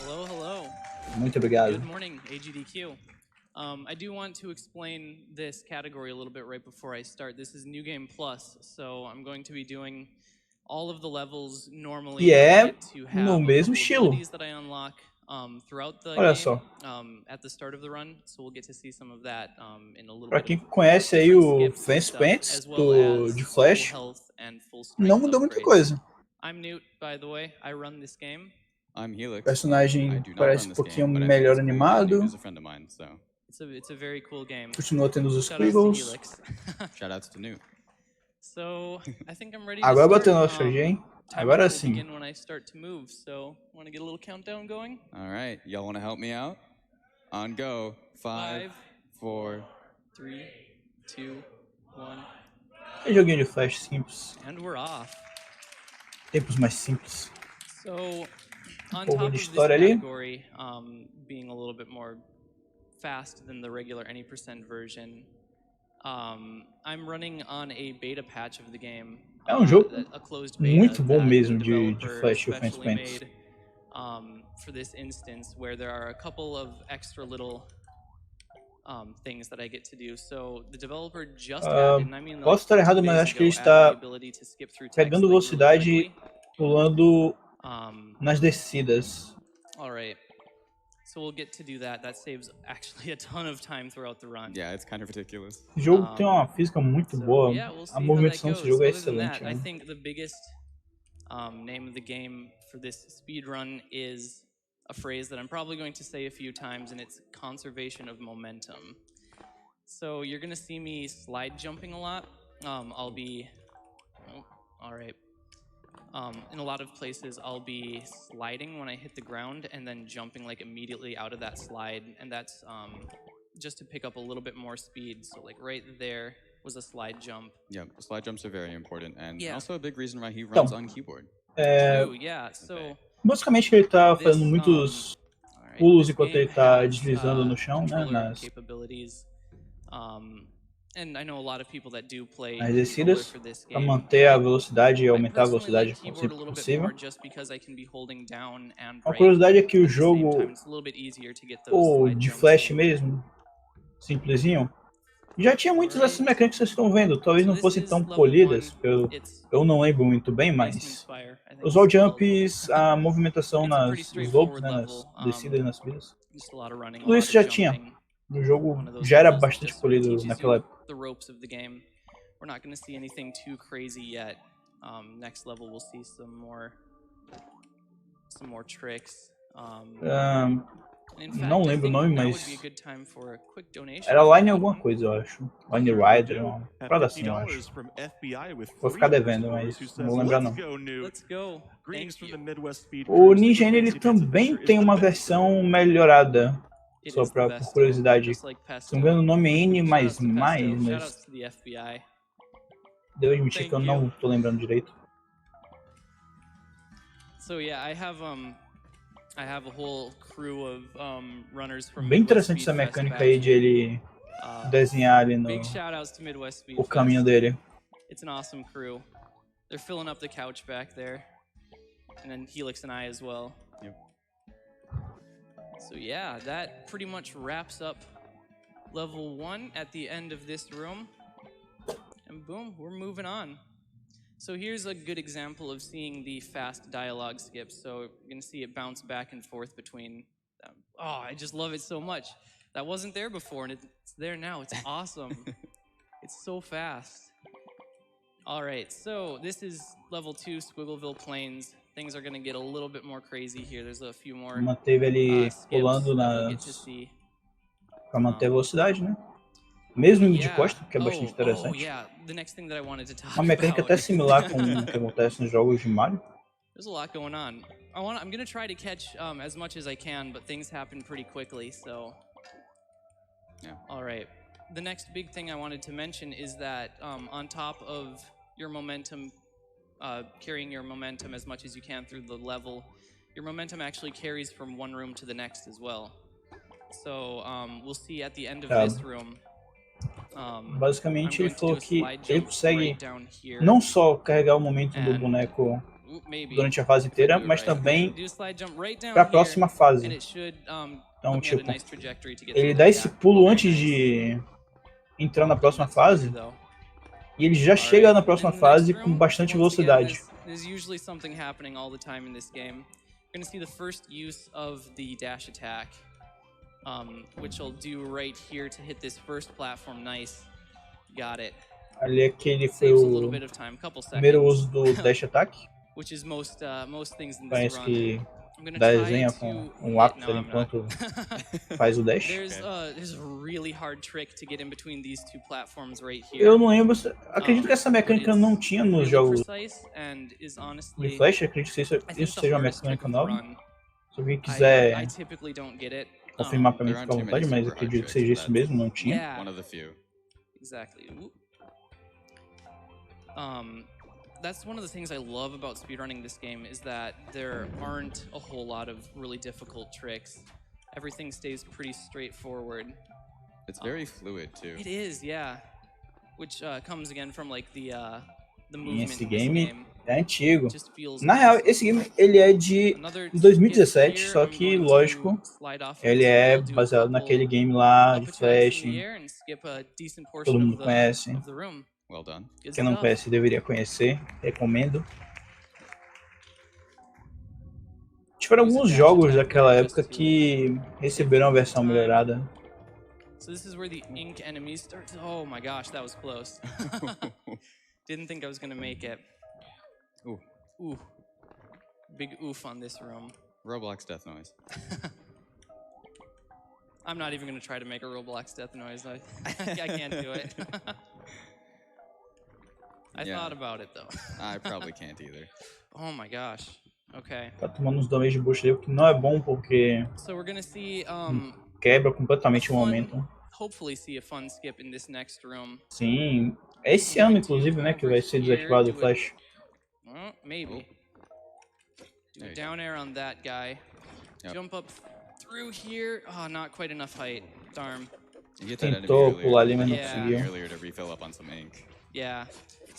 Hello. Muito obrigado. Good morning, AGDQ. I do want to explain this category a little bit right before I start. This is New Game Plus, so I'm going to be doing all of the levels normally. E é to have no mesmo estilo. that I unlock throughout the Olha game, só. at the start of the run, so we'll get to see some of that in a little Pra bit. quem conhece aí o Fancy Pants de Flash, não mudou muita coisa. I'm Newt, by the way. I run this game. I'm Helix. O personagem parece um pouquinho melhor animado. It's a very cool game. Continua tendo os squiggles. Shoutouts to Newt. So, I think I'm ready Agora to bateu start. nosso GG, hein? Agora sim. Begin when I start to move. So, want to get a little countdown going? All right, y'all want to help me out? On go. 5, 4, 3, 2, 1. É joguinho de Flash simples. And we're off. Tempos mais simples. So, on pouco top de of this história ali. category, being a little bit more fast than the regular any % version, I'm running on a beta patch of the game. É um jogo a closed beta muito bom mesmo the de Flash e o Fancy especially Pants. made, for this instance, where there are a couple of extra little things that I get to do. So the developer just added, and I mean, posso estar errado, mas acho que ele está pegando velocidade pulando nas descidas. All right. So we'll get to do that. That saves actually a ton of time throughout the run. Yeah, it's kind of ridiculous. O jogo tem uma física muito boa. A movimentação desse jogo é excelente. I think the biggest name of the game for this speedrun is a phrase that I'm probably going to say a few times, and it's conservation of momentum. So you're going to see me slide jumping a lot. I'll be... Oh, all right. In a lot of places, I'll be sliding when I hit the ground and then jumping like immediately out of that slide, and that's just to pick up a little bit more speed. So like right there was a slide jump. Yeah, slide jumps are very important, and Yeah. also a big reason why he runs on keyboard. True, yeah. So basicamente ele tá fazendo muitos pulos enquanto ele tá deslizando no chão, né, nas descidas, para manter a velocidade e aumentar a velocidade sempre que possível. A curiosidade é que o jogo, ou de Flash mesmo, simplesinho, já tinha muitas dessas mecânicas que vocês estão vendo, talvez não fossem tão polidas, eu não lembro muito bem, mas os wall jumps, a movimentação nos slopes, né, nas descidas e nas subidas, tudo isso já tinha. O jogo já era bastante polido naquela época. We're not going to see anything too crazy yet. Next level we'll see some more tricks. Não lembro o nome, mas era Line alguma coisa, eu acho. Line Rider, uma parada assim, eu acho. Vou ficar devendo, mas não vou lembrar não. O Ninja ele também tem uma versão melhorada, só por curiosidade. Se não me engano o nome é N++, mas devo admitir que eu não tô lembrando direito. So yeah, I have a whole crew of runners from Bem interessante essa mecânica aí de ele desenhar ali no o caminho dele. It's an awesome crew. They're filling up the couch back there, and then Helix and I as well. Yep. So yeah, that pretty much wraps up level 1 at the end of this room. And boom, we're moving on. So here's a good example of seeing the fast dialogue skips. So you're going to see it bounce back and forth between them. Oh, I just love it so much. That wasn't there before, and it's there now. It's awesome. It's so fast. All right, so this is level 2, Squiggleville Plains. Things are going to get a little bit more crazy here. There's a few more manteve ele pulando para manter a velocidade, né? Mesmo de costa, que é bastante interessante. Uma mecânica até similar com o que acontece nos jogos de Mario. There's a lot going on. I'm going to try to catch as much as I can, but things happen pretty quickly, so... Yeah. All right. The next big thing I wanted to mention is that on top of your momentum, carrying your momentum as much as you can through the level, your momentum actually carries from one room to the next as well. So we'll see at the end of this room. Basicamente ele falou que ele consegue não só carregar o momento do boneco durante a fase inteira, mas também para a próxima fase. Então, tipo, ele dá esse pulo antes de entrar na próxima fase e ele já chega na próxima fase com bastante velocidade. There's usually something happening all the time in this game. You're going to see the first use of the dash attack, which I'll do right here to hit this first platform. Nice. Got it. Ali aquele foi o primeiro uso do dash attack. Which is most things in this Parece run. que desenha com um lápis ali enquanto faz o dash. There's a really hard trick to get in between these two platforms right here. Eu não lembro, acredito que essa mecânica não tinha nos jogos de Flash, acredito que isso seja uma mecânica nova. Se alguém quiser confirmar pra mim, fica à vontade, mas acredito que seja isso mesmo, não tinha. Exactly. That's one of the things I love about speedrunning this game is that there aren't a whole lot of really difficult tricks. Everything stays pretty straightforward. It's very fluid too. It is, yeah. Which comes again from like the movement. Esse game é antigo. Na real, esse game ele é de 2017, só que lógico, ele é baseado naquele game lá de Flash. Todo mundo conhece. Well done. Quem não conhece deveria conhecer, recomendo. Tiveram alguns jogos daquela época que receberam a versão melhorada. So this is where the ink enemies start. Oh my gosh, that was close. Didn't think I was gonna make it. Ooh. Ooh. Big oof on this room. Roblox death noise. I'm not even gonna try to make a Roblox death noise. I can't do it. I thought about it though. I probably can't either. Oh my gosh. Okay. Tá tomando uns damage boost ali, o que não é bom porque So we're gonna see, quebra completamente o momento. Hopefully see a fun skip in this next room. Sim, é esse ano inclusive, né, que vai ser desativado o Flash. Maybe. Do a down air on that guy. Jump up through here. Oh, not quite enough height. Darn. Tentou pular ali, mas não conseguiu. Yeah.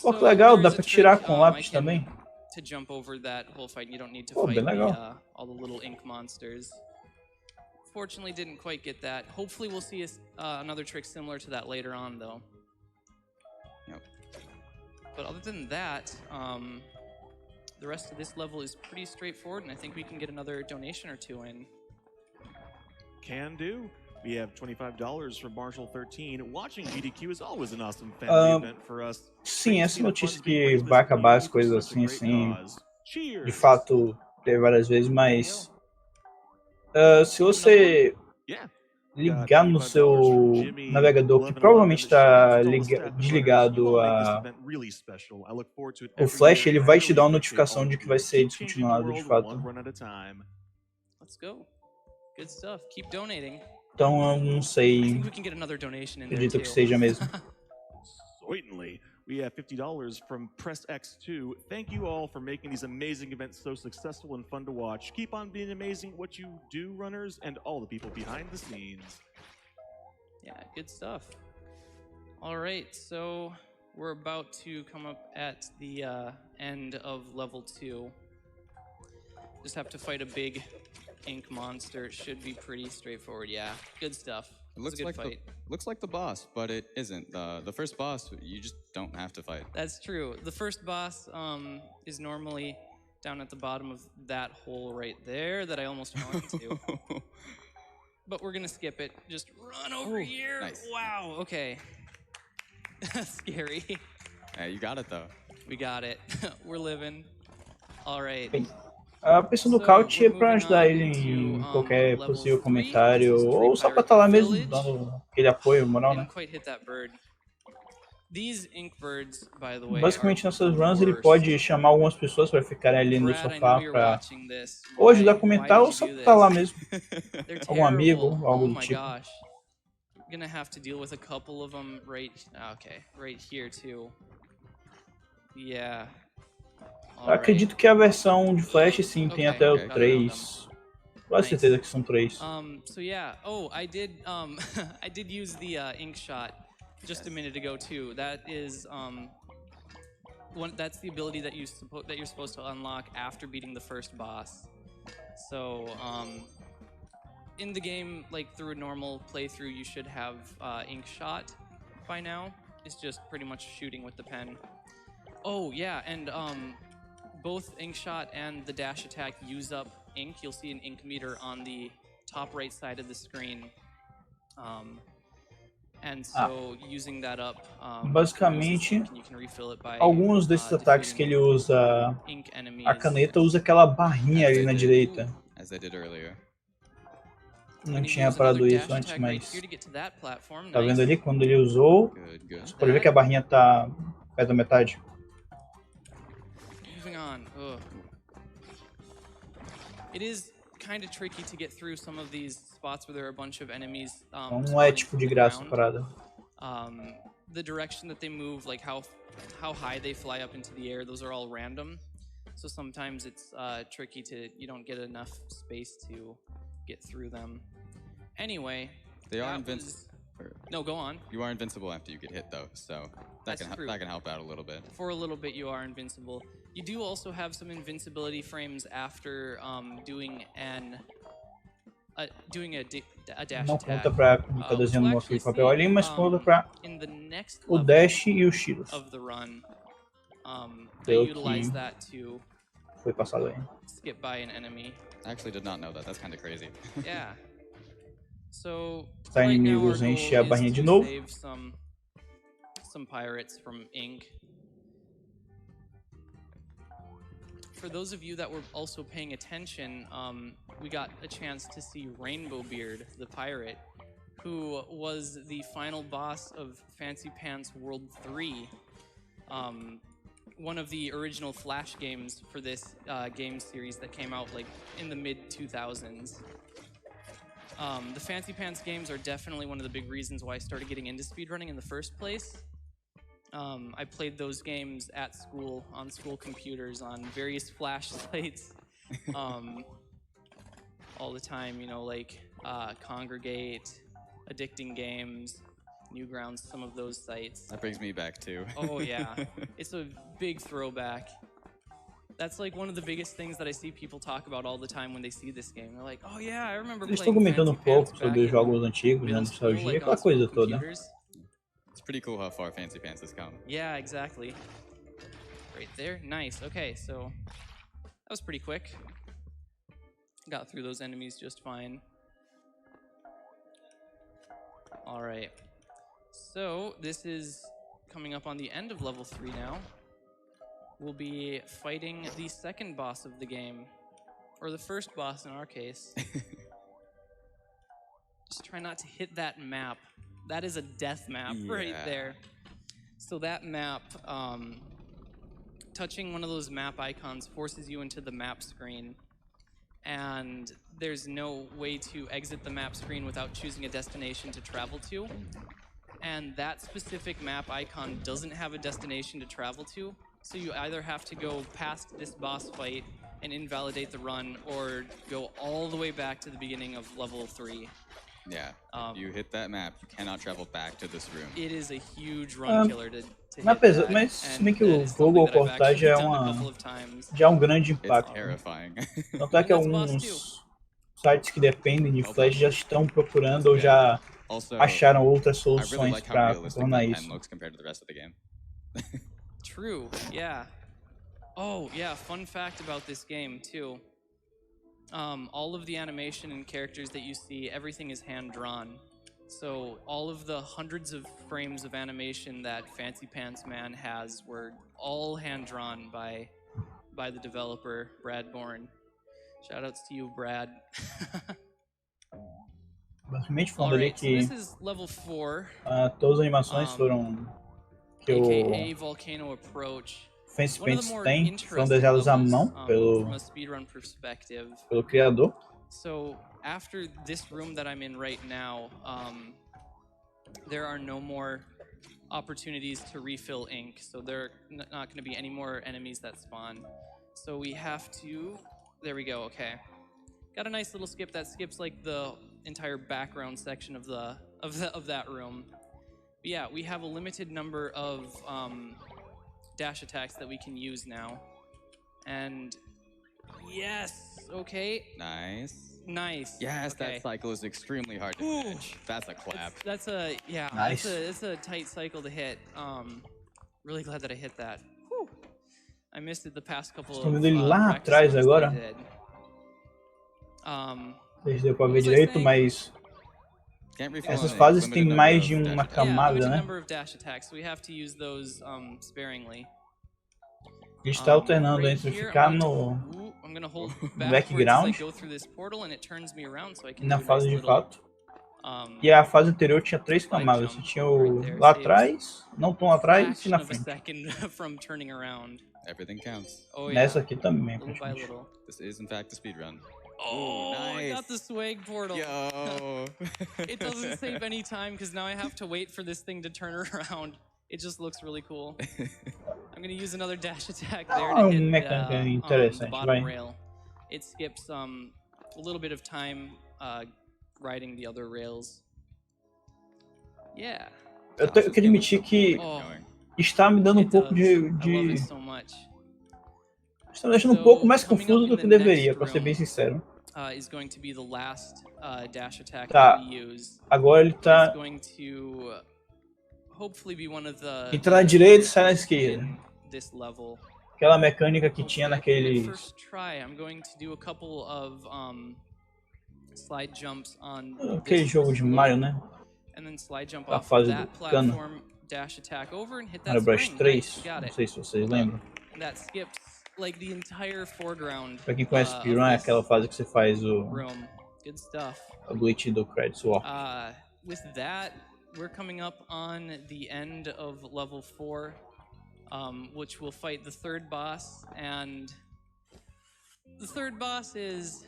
Pô, que legal, dá pra tirar com lápis também. To jump over that whole fight, you don't need to Pô, bem fight legal. all the little ink monsters. Fortunately, didn't quite get that. Hopefully, we'll see another trick similar to that later on, though. Yep. But other than that, the rest of this level is pretty straightforward, and I think we can get another donation or two in. Can do. We have $25 from Marshall 13. Watching AGDQ is always an awesome family event for us. Sim, essa notícia que vai acabar as coisas assim, de fato, teve várias vezes, mas se você ligar no seu navegador, que provavelmente está desligado o Flash, ele vai te dar uma notificação de que vai ser descontinuado de fato. Let's go. Good stuff. Keep donating. Então eu não sei, acredito que seja mesmo. Certainly. We have $50 from Press X2. Thank you all for making these amazing events so successful and fun to watch. Keep on being amazing what you do, runners, and all the people behind the scenes. Yeah, good stuff. All right, so we're about to come up at the end of level 2. Just have to fight a big ink monster. It should be pretty straightforward. Yeah, good stuff. It looks like the boss, but it isn't. The first boss, you just don't have to fight. That's true. The first boss is normally down at the bottom of that hole right there that I almost fell into. But we're gonna skip it. Just run over here. Nice. Wow. Okay. Scary. Yeah, you got it though. We got it. We're living. All right. A pessoa do Couch é pra ajudar ele em qualquer possível comentário, ou só pra estar lá mesmo, dando aquele apoio moral, né? Basicamente nessas runs ele pode chamar algumas pessoas pra ficarem ali no sofá pra ou ajudar a comentar ou só pra estar lá mesmo. Algum amigo, algo do tipo. Gonna have to deal with a couple of them right here too. Yeah. Eu acredito que a versão de Flash sim tem até o 3. Quase certeza que são 3. So yeah. Oh, I did I did use the ink shot just a minute ago too. That is that's the ability that you're supposed to unlock after beating the first boss. So in the game, like through a normal playthrough, you should have ink shot by now. It's just pretty much shooting with the pen. Oh yeah, and both ink shot and the dash attack use up ink. You'll see an ink meter on the top right side of the screen. And so using that up, basicamente, you can refill it by, alguns desses ataques que ele usa, a caneta usa aquela barrinha ali na direita. As they did earlier. Não tinha reparado isso antes, mas tá vendo ali quando ele usou? Você pode ver que a barrinha tá perto da metade. Moving on. It is kind of tricky to get through some of these spots where there are a bunch of enemies. Não é tipo de graça a parada. The direction that they move, like how high they fly up into the air, those are all random. So sometimes it's tricky you don't get enough space to get through them. Anyway, they are invincible. No, go on. You are invincible after you get hit, though, so that can help out a little bit. For a little bit, you are invincible. You do also have some invincibility frames after doing a dash Não attack. conta pra quem tá desenhando aquele papel ali, mas conta pra o dash e os tiros. Of the run, they Pelo utilize que that to foi passado aí. skip by an enemy. I actually did not know that. That's kind of crazy. Yeah. So Tá right now our inimigos, goal enche a is barrinha de to novo. save some pirates from ink. For those of you that were also paying attention, we got a chance to see Rainbow Beard, the pirate, who was the final boss of Fancy Pants World 3, one of the original Flash games for this game series that came out like in the mid-2000s. The Fancy Pants games are definitely one of the big reasons why I started getting into speedrunning in the first place. I played those games at school, on school computers, on various Flash sites, all the time, you know, like Congregate, Addicting Games, Newgrounds, some of those sites. That brings me back too. Oh yeah, it's a big throwback. That's like one of the biggest things that I see people talk about all the time when they see this game. They're like, oh yeah, I remember Eles playing estão comentando Fancy Pants pouco sobre back os jogos in antigos, né, middle school, nostalgia, like, aquela on school coisa toda. computers. It's pretty cool how far Fancy Pants has come. Yeah, exactly. Right there, nice. Okay, so that was pretty quick. Got through those enemies just fine. All right, so this is coming up on the end of level 3 now. We'll be fighting the second boss of the game, or the first boss in our case. Just try not to hit that map. That is a death map right there. So that map, touching one of those map icons forces you into the map screen, and there's no way to exit the map screen without choosing a destination to travel to. And that specific map icon doesn't have a destination to travel to, so you either have to go past this boss fight and invalidate the run, or go all the way back to the beginning of level 3. Yeah, you hit that map, you cannot travel back to this room. It is a huge run killer to hit mas se bem que o fogo ao cortar já é um grande impacto. Tanto é que alguns sites que dependem de Flash já estão procurando ou já acharam outras soluções para tornar isso. True, yeah. Oh, yeah, fun fact about this game, too. All of the animation and characters that you see, everything is hand-drawn. So all of the hundreds of frames of animation that Fancy Pants Man has were all hand-drawn by the developer, Brad Bourne. Shoutouts to you, Brad. Basicamente falando ali que this is level 4. Todas as animações foram que AKA Volcano Approach. Fancy Pants tem, foram desenhadas à mão pelo criador. So after this room that I'm in right now, there are no more opportunities to refill ink. So there are not going to be any more enemies that spawn. So we have to. There we go. Okay, got a nice little skip that skips like the entire background section of that room. But yeah, we have a limited number of dash attacks that we can use now. And yes, okay, nice. Yes, okay. that cycle is extremely hard to Ooh. finish. That's a clap. That's a Nice. It's a tight cycle to hit. Really glad that I hit that. Whew. I missed it the past couple Estão of vendo ele lá practice atrás runs that I agora. did. Deixa deu pra ver was I direito, saying? mas Can't refill essas on a fases limited têm number mais of de uma dash attacks. camada, limited né? number of dash attacks, so we have to use those sparingly. A gente tá alternando Right entre here, ficar I'm no gonna hold no backwards as I background go through this portal and it turns me around so I e can na do a fase nice de little, fato. E a fase anterior tinha 3 slide camadas. jump Você tinha o right there, lá saves atrás, não tão lá atrás e fraction na of a frente. second from turning around. Everything counts. Oh Nessa yeah, aqui também, little by praticamente. little. This is in fact a speedrun. Oh, I nice. got the swag portal. Yo. It doesn't save any time because now I have to wait for this thing to turn around. It just looks really cool. I'm gonna use another dash attack there to hit mecânica the interessante, bottom vai. rail. It skips a little bit of time riding the other rails. Yeah. Eu tenho que admitir que Oh, está me dando um it pouco does. I love de... it so much. Está me deixando um pouco mais confuso do que deveria, pra ser bem sincero. Is going to be the last dash attack Tá. that we use. Agora ele tá... It's going to hopefully be one of the Entra na direita e sai na esquerda. in this level. Aquela mecânica que tinha Hopefully, on my naqueles... first try, I'm going to do a couple of slide jumps on Aquele this jogo de slope, Mario, né? and then slide jump A off fase that do cano. platform, dash attack over, and hit that Mario Bros spring. 3, Nice, got não it. sei se vocês lembram. That skips like the entire foreground. Pra quem conhece of Speedrun, é this aquela fase que você faz o room. Good stuff. glitch do Credit Swap. With that, we're coming up on the end of level 4, which will fight the third boss, and the third boss is,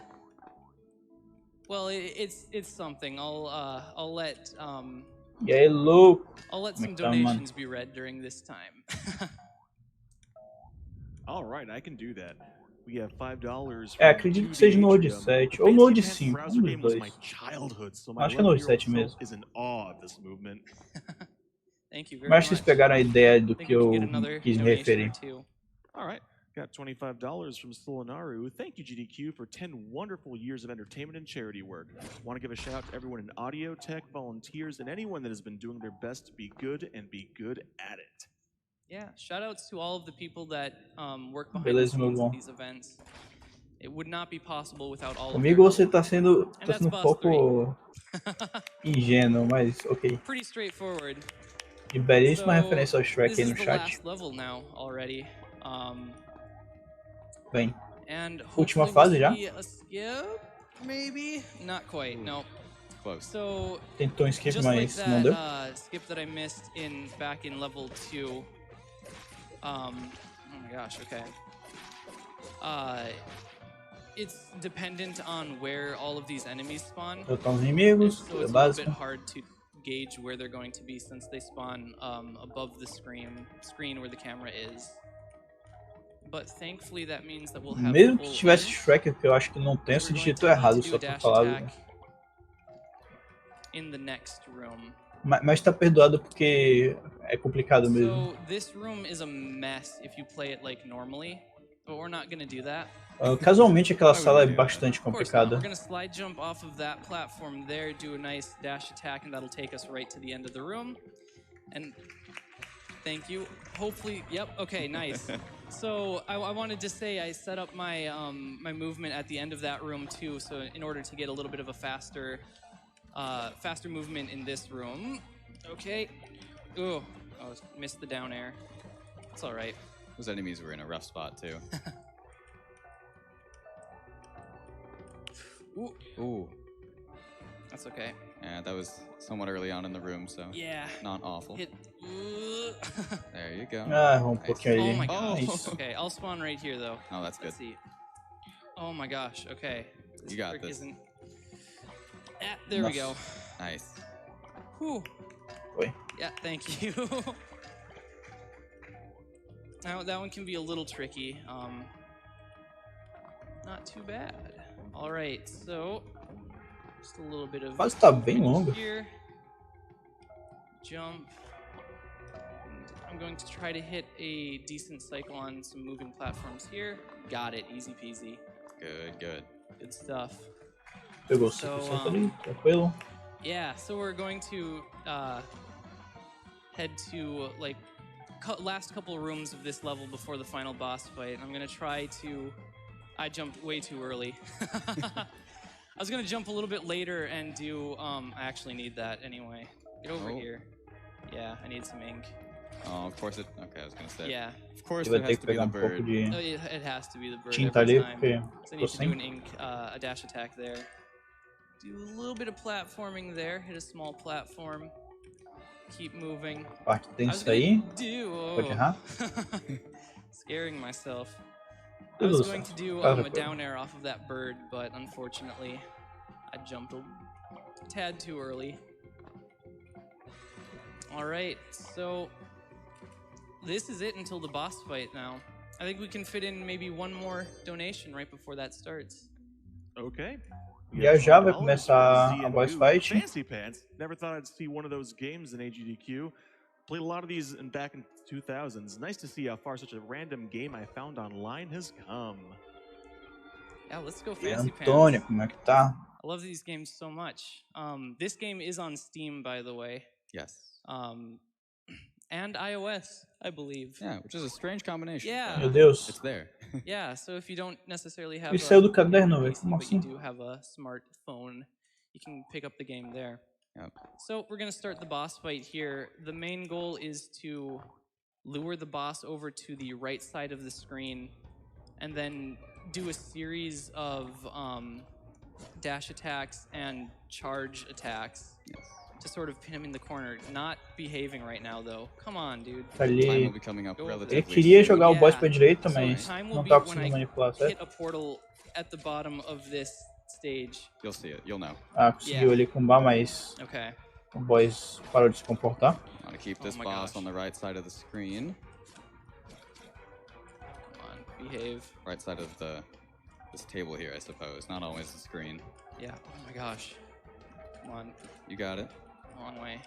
well, it's something. I'll let E aí, louco! I'll let Como é some que tá, mano? donations be read during this time. All right, I can do that. We have $5 É, acredito que seja no Node 7 ou no Node 5, um dos dois. Acho que é no Node 7 mesmo. Thank you very Mas vocês much. pegaram a ideia do Think que we eu can get another quis me donation referir. or two. All right, got $25 from Solinaru. Thank you, GDQ, for 10 wonderful years of entertainment and charity work. Want to give a shout out to everyone in audio, tech, volunteers, and anyone that has been doing their best to be good and be good at it. Yeah, shout outs to all of the people that work behind Beleza, the meu scenes bom. of these events. It would not be possible without all of Comigo their você help. tá sendo And that's um boss pouco ingênuo, mas ok. Pretty straightforward. E belíssima So, referência ao Shrek this aí is no the chat. last level now already. Bem, And última hopefully fase we'll já? see a skip, maybe? Not quite, no. Close. So, Tentou um skip, just like mas não deu. that skip that I missed back in level 2. Oh my gosh, okay. It's dependent on where all of these enemies spawn. Botar os inimigos, So coisa it's a little bit básica. hard to gauge where they're going to be since they spawn above the screen where the camera is. But thankfully that means that we'll have Mesmo full que tivesse aim. Shrek, que eu acho que não tem, We're você going digitou to need errado, to do só a pra dash falar. attack in the next room. Mas tá perdoado porque é complicado mesmo. So this room is a mess if you play it like normally, but we're not gonna do that. Casualmente aquela Why would sala we é do that? bastante Of course not. complicada. We're gonna slide jump off of that platform there, do a nice dash attack, and that'll take us right to the end of the room. And thank you. Hopefully, yep. Okay, nice. So I wanted to say I set up my my movement at the end of that room too, so in order to get a little bit of a faster movement in this room. Okay. Ooh, oh, missed the down air. It's all right. Those enemies were in a rough spot too. Ooh, Ooh. that's okay. Yeah, that was somewhat early on in the room, so Yeah. not awful. Hit. There you go. Ah, um Nice. pouquinho Oh ali. my gosh. Nice. Okay, I'll spawn right here though. Oh, that's good. Let's see. Oh my gosh. Okay. You got trick this. isn't- Ah, there we go. Nice. Whew. Oi. Yeah, thank you. Now that one can be a little tricky. Not too bad. All right, so just a little bit of Quase tá bem movement longa. here. Jump. And I'm going to try to hit a decent cycle on some moving platforms here. Got it, easy peasy. Good, good. Good stuff. Pegou So, 100% ali, tranquilo. Yeah, so we're going to head to like last couple rooms of this level before the final boss fight. I'm gonna try to. I jumped way too early. I was gonna jump a little bit later and do. I actually need that anyway. Get over here. Yeah, I need some ink. Oh, of course it. Okay, I was gonna say. Yeah. Of course Ele it vai ter has que to be pegar the pouco bird. de It has to be the bird tinta every ali, time. porque So I tô need to do sem. an ink, a dash attack there. Do a little bit of platforming there. Hit a small platform. Keep moving. Parte I tem was isso gonna aí. do. Pode errar. Scaring myself. I Tudo was going to certo. do Tá a tranquilo. down air off of that bird, but unfortunately, I jumped a tad too early. All right, so this is it until the boss fight now. I think we can fit in maybe one more donation right before that starts. Okay. Já já vai $20 começar from a boss ZNU. fight. Fancy Pants. Never thought I'd see one of those games in AGDQ. Played a lot of these back in 2000s. Nice to see how far such a random game I found online has come. Yeah, let's go E Fancy Antônia, Pants. como é que tá? I love these games so much. This game is on Steam, by the way. Yes. And iOS, I believe. Yeah, which is a strange combination. Yeah. Meu Deus. It's there. Yeah, so if you don't necessarily have Ele saiu do caderno, a velho. PC, Como but you assim? do have a smartphone, you can pick up the game there. Yep. So we're gonna start the boss fight here. The main goal is to lure the boss over to the right side of the screen and then do a series of dash attacks and charge attacks to sort of pin him in the corner. Not behaving right now, though. Come on, dude. Tá Time will ali. be coming up Ele relatively Ele queria soon. jogar o boss Yeah. pra direita, So mas time will não be tá when conseguindo I manipular, certo? hit a portal at the bottom of this stage. You'll see it. You'll know. Ah, conseguiu Yeah. ali combar, mas Okay. o boss parou de se comportar. Want to keep Oh this my boss gosh. on the right side of the screen. Come on, behave. Right side of this table here, I suppose. Not always the screen. Yeah. Oh my gosh. Come on. You got it. Long way.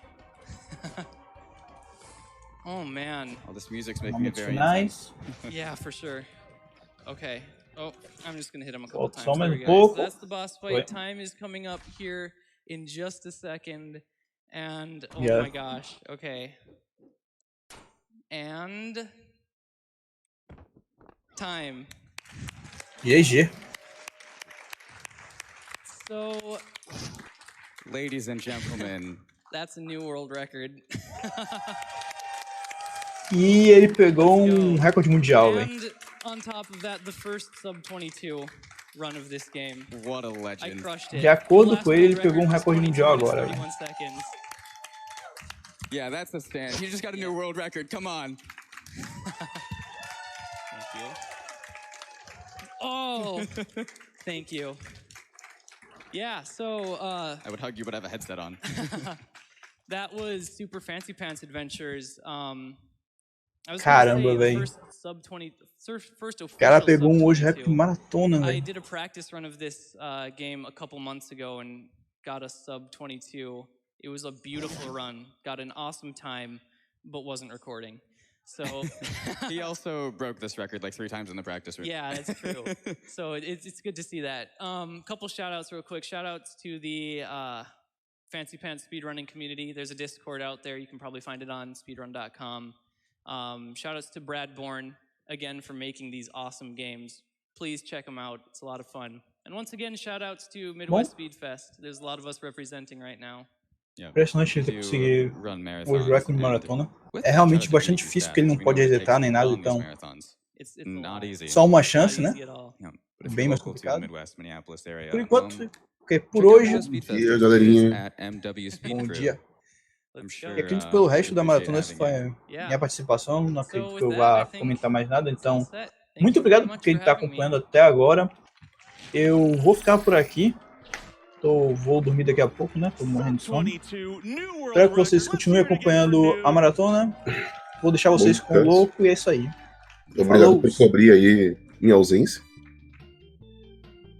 Oh man. Oh, this music's making it Momentos very intense. finais. Yeah, for sure. Okay. Oh, I'm just gonna hit him a couple Falta times. só There mais we um go. pouco. So that's the boss fight. Foi. Time is coming up here in just a second. And oh Yeah. my gosh. Okay. And time. GG. So Ladies and gentlemen, that's a new world record. E ele pegou um recorde mundial, velho. And on top of that, the first sub-22 run of this game. what a I legend. crushed it. De acordo The last com ele, ele world pegou um record was recorde mundial 22 agora, minutes, velho. 31 seconds. Yeah, that's the stand. He just got a new world record. Come on. Thank you. Oh, thank you. Yeah, so I would hug you, but I have a headset on. that was Super Fancy Pants Adventures. I was Caramba, gonna say the velho. first sub-20, first O cara official pegou hoje sub-22. recorde maratona, I velho. did a practice run of this game a couple months ago and got a sub-22. It was a beautiful run. Got an awesome time, but wasn't recording. So He also broke this record like 3 times in the practice room. yeah, that's true. So it's good to see that. Couple shout outs real quick. Shout outs to the Fancy Pants speedrunning community. There's a Discord out there. You can probably find it on speedrun.com. Shout outs to Brad Bourne again for making these awesome games. Please check them out. It's a lot of fun. And once again, shout outs to Midwest Speed Fest. There's a lot of us representing right now. Yeah. Impressionante ele ter You conseguido run o marathons recorde and maratona. with É that, realmente try to bastante beat difícil these porque ele não stats. We pode know it resetar takes nem nada, long, these então marathons. It's Not a lot. easy. só uma Not chance, né? easy at all. Yeah, but if Bem you're mais local to the complicado. Midwest, Minneapolis area, Por enquanto, porque por check out hoje, the Speed Bom dia, Fest galerinha. at MW Speed bom Crew. dia. I'm Let's sure, go. E acredito que pelo resto da appreciate maratona essa having foi you. Yeah. minha participação. Não So acredito with que eu that, vá I think comentar mais nada, it's all então set. Thank muito you very obrigado por much quem for está having me. acompanhando até agora. Eu vou ficar por aqui. Vou dormir daqui a pouco, né? Tô morrendo de sono. 22 new world Espero que vocês record. continuem Let's hear it again acompanhando for a new. maratona. Vou deixar vocês com o descanso. louco e é isso aí. Obrigado Falou. por cobrir aí minha ausência.